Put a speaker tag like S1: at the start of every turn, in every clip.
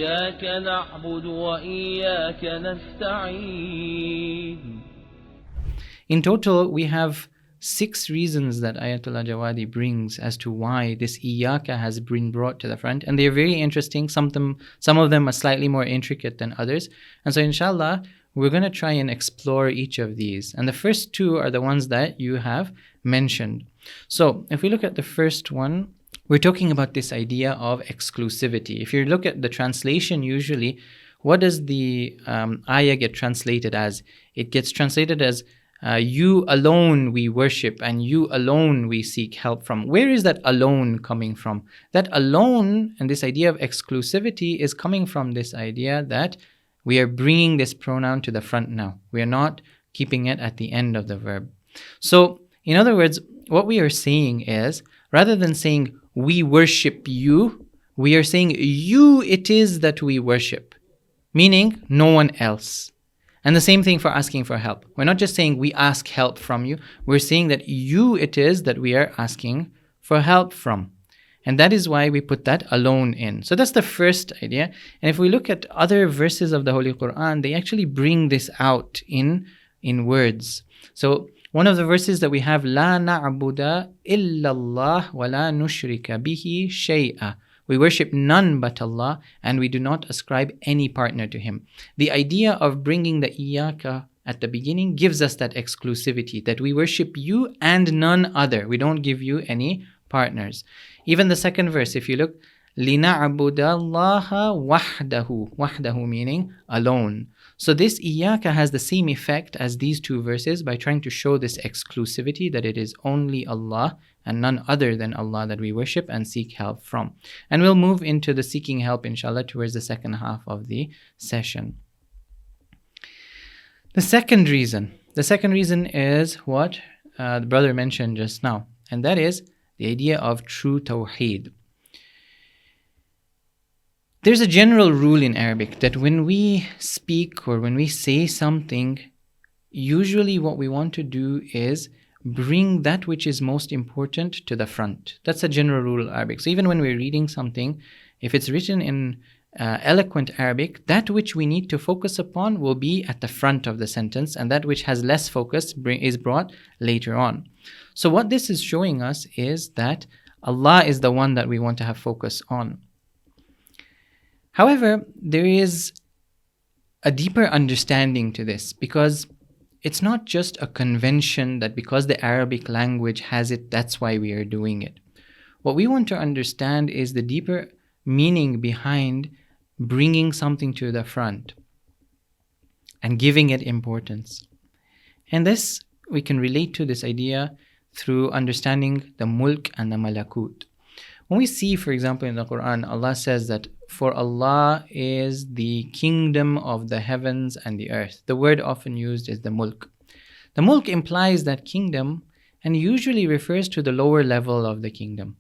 S1: إياك نعبد وإياك نستعين.
S2: In total, we have 6 reasons that Ayatollah Jawadi brings as to why this Iyaka has been brought to the front, and they're very interesting. Some of them are slightly more intricate than others, and so inshallah we're going to try and explore each of these. And the first 2 are the ones that you have mentioned. So if we look at the first one, we're talking about this idea of exclusivity. If you look at the translation, usually what does the ayah get translated as? It gets translated as you alone we worship and you alone we seek help from. Where is that alone coming from? That alone and this idea of exclusivity is coming from this idea that we are bringing this pronoun to the front now. We are not keeping it at the end of the verb. So, in other words, what we are saying is, rather than saying we worship you, we are saying you it is that we worship, meaning no one else. And the same thing for asking for help. We're not just saying we ask help from you. We're saying that you it is that we are asking for help from. And that is why we put that alone in. So that's the first idea. And if we look at other verses of the Holy Quran, they actually bring this out in words. So one of the verses that we have, La na'buda illallah wa la nushrika bihi shay'a. We worship none but Allah, and we do not ascribe any partner to Him. The idea of bringing the iyaka at the beginning gives us that exclusivity, that we worship you and none other. We don't give you any partners. Even the second verse, if you look, لِنَعْبُدَ اللَّهَ وَحْدَهُ. Wahdahu meaning alone. So this iyaka has the same effect as these 2 verses by trying to show this exclusivity, that it is only Allah and none other than Allah that we worship and seek help from. And we'll move into the seeking help, inshallah, towards the second half of the session. The second reason is what the brother mentioned just now, and that is the idea of true Tawheed. There's a general rule in Arabic that when we speak or when we say something, usually what we want to do is bring that which is most important to the front. That's a general rule of Arabic. So even when we're reading something, if it's written in eloquent Arabic, that which we need to focus upon will be at the front of the sentence, and that which has less focus is brought later on. So what this is showing us is that Allah is the one that we want to have focus on. However, there is a deeper understanding to this, because it's not just a convention that because the Arabic language has it, that's why we are doing it. What we want to understand is the deeper meaning behind bringing something to the front and giving it importance. And this, we can relate to this idea through understanding the mulk and the malakut. When we see, for example, in the Quran, Allah says that for Allah is the kingdom of the heavens and the earth. The word often used is the mulk. The mulk implies that kingdom and usually refers to the lower level of the kingdom.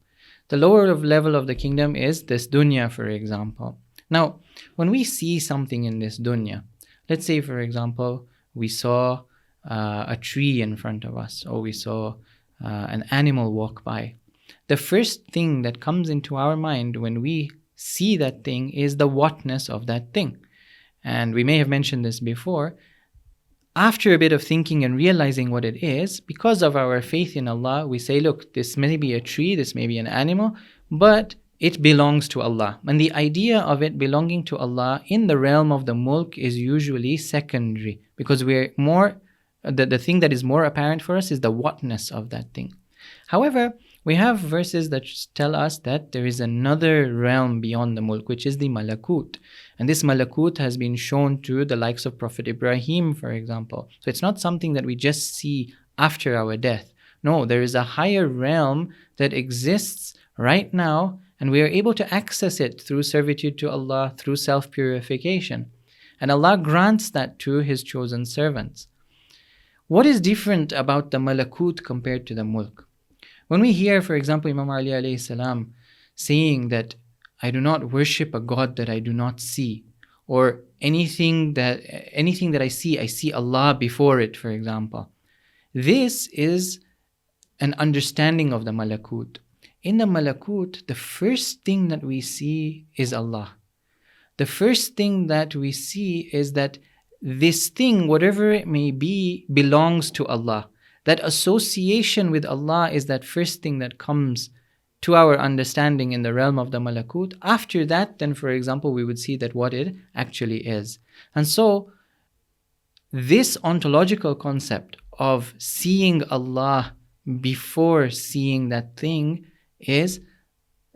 S2: The lower level of the kingdom is this dunya, for example. Now, when we see something in this dunya, let's say, for example, we saw a tree in front of us, or we saw an animal walk by. The first thing that comes into our mind when we see that thing is the whatness of that thing. And we may have mentioned this before. After a bit of thinking and realizing what it is, because of our faith in Allah, we say, look, this may be a tree, this may be an animal, but it belongs to Allah. And the idea of it belonging to Allah in the realm of the mulk is usually secondary, because we're more, the thing that is more apparent for us is the whatness of that thing. However, we have verses that tell us that there is another realm beyond the mulk, which is the malakut. And this malakut has been shown to the likes of Prophet Ibrahim, for example. So it's not something that we just see after our death. No, there is a higher realm that exists right now, and we are able to access it through servitude to Allah, through self-purification. And Allah grants that to His chosen servants. What is different about the malakut compared to the mulk? When we hear, for example, Imam Ali alayhi salam saying that I do not worship a God that I do not see, or anything that I see Allah before it, for example. This is an understanding of the malakut. In the malakut, the first thing that we see is Allah. the first thing that we see is that this thing, whatever it may be, belongs to Allah. That association with Allah is that first thing that comes to our understanding in the realm of the malakut. After that, then, for example, we would see that what it actually is. And so, this ontological concept of seeing Allah before seeing that thing is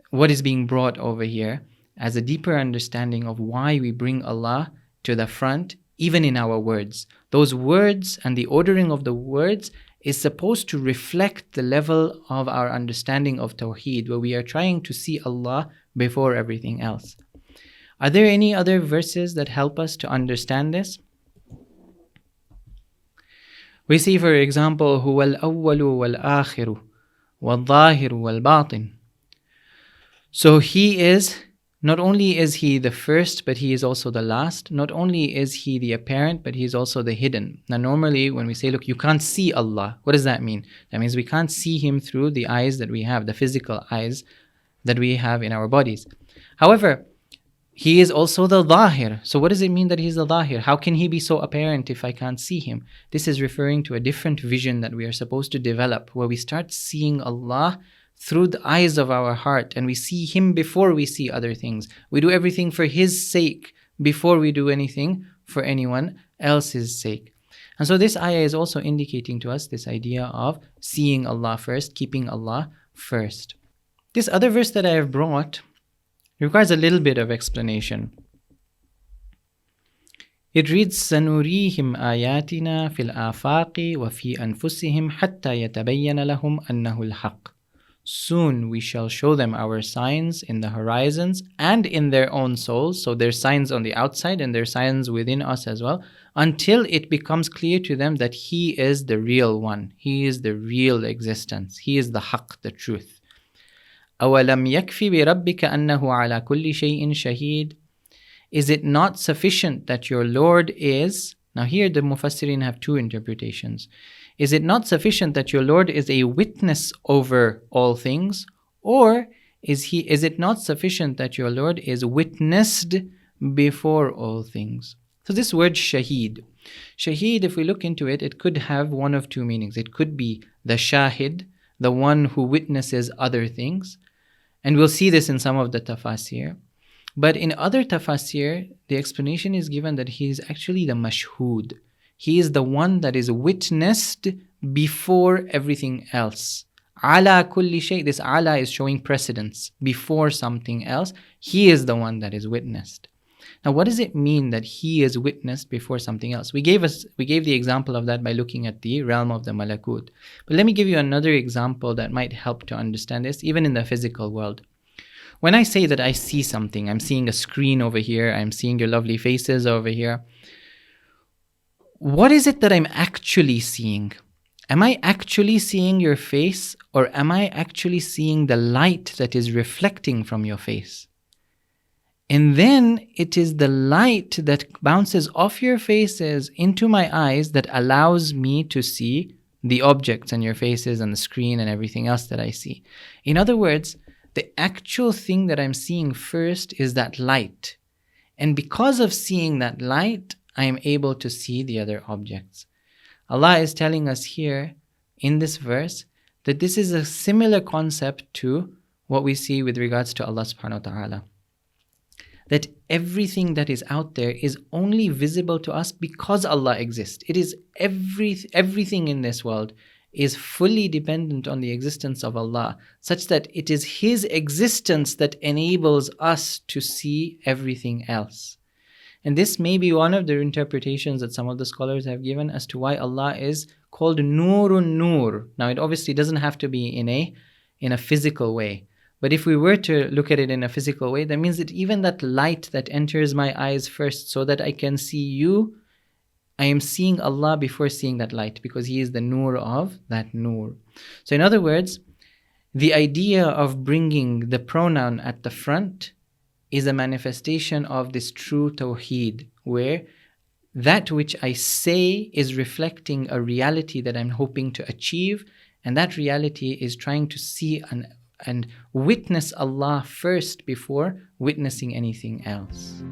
S2: what is being brought over here as a deeper understanding of why we bring Allah to the front, even in our words. Those words and the ordering of the words is supposed to reflect the level of our understanding of Tawheed, where we are trying to see Allah before everything else. Are there any other verses that help us to understand this? We see, for example, هو الأول والآخر والظاهر والباطن. So he is, not only is he the first, but he is also the last. Not only is he the apparent, but he is also the hidden. Now normally when we say, look, you can't see Allah, what does that mean? That means we can't see him through the eyes that we have, the physical eyes that we have in our bodies. However, he is also the Zahir. So what does it mean that he's the Zahir? How can he be so apparent if I can't see him? This is referring to a different vision that we are supposed to develop, where we start seeing Allah through the eyes of our heart, and we see him before we see other things. We do everything for his sake before we do anything for anyone else's sake. And so this ayah is also indicating to us this idea of seeing Allah first, keeping Allah first. This other verse that I have brought requires a little bit of explanation. It reads, سَنُرِيهِمْ آيَاتِنَا فِي الْآفَاقِ وَفِي أَنفُسِهِمْ حَتَّى يَتَبَيَّنَ لَهُمْ أَنَّهُ الْحَقِّ. Soon we shall show them our signs in the horizons and in their own souls. So there's signs on the outside and there's signs within us as well, until it becomes clear to them that He is the real one. He is the real existence. He is the haqq, the truth. أَوَلَمْ يَكْفِ بِرَبِّكَ أَنَّهُ عَلَى كُلِّ شَيْءٍ شَهِيدٌ. Is it not sufficient that your Lord is... Now here the Mufassirin have two interpretations. Is it not sufficient that your Lord is a witness over all things? Or is it not sufficient that your Lord is witnessed before all things? So this word shaheed. Shaheed, if we look into it, it could have one of two meanings. It could be the shahid, the one who witnesses other things. And we'll see this in some of the tafasir. But in other tafasir, the explanation is given that he is actually the mashhood. He is the one that is witnessed before everything else. Ala kulli shay. This ala is showing precedence before something else. He is the one that is witnessed. Now, what does it mean that he is witnessed before something else? We gave the example of that by looking at the realm of the malakut. But let me give you another example that might help to understand this, even in the physical world. When I say that I see something, I'm seeing a screen over here, I'm seeing your lovely faces over here. What is it that I'm actually seeing? Am I actually seeing your face, or am I actually seeing the light that is reflecting from your face? And then it is the light that bounces off your faces into my eyes that allows me to see the objects and your faces and the screen and everything else that I see. In other words, the actual thing that I'm seeing first is that light. And because of seeing that light, I am able to see the other objects. Allah is telling us here in this verse that this is a similar concept to what we see with regards to Allah subhanahu wa ta'ala. That everything that is out there is only visible to us because Allah exists. It is everything in this world is fully dependent on the existence of Allah, such that it is His existence that enables us to see everything else. And this may be one of the interpretations that some of the scholars have given as to why Allah is called Nurun Nur. Now, it obviously doesn't have to be in a physical way. But if we were to look at it in a physical way, that means that even that light that enters my eyes first so that I can see you, I am seeing Allah before seeing that light, because He is the Nur of that Nur. So in other words, the idea of bringing the pronoun at the front is a manifestation of this true Tawheed, where that which I say is reflecting a reality that I'm hoping to achieve, and that reality is trying to see and witness Allah first before witnessing anything else.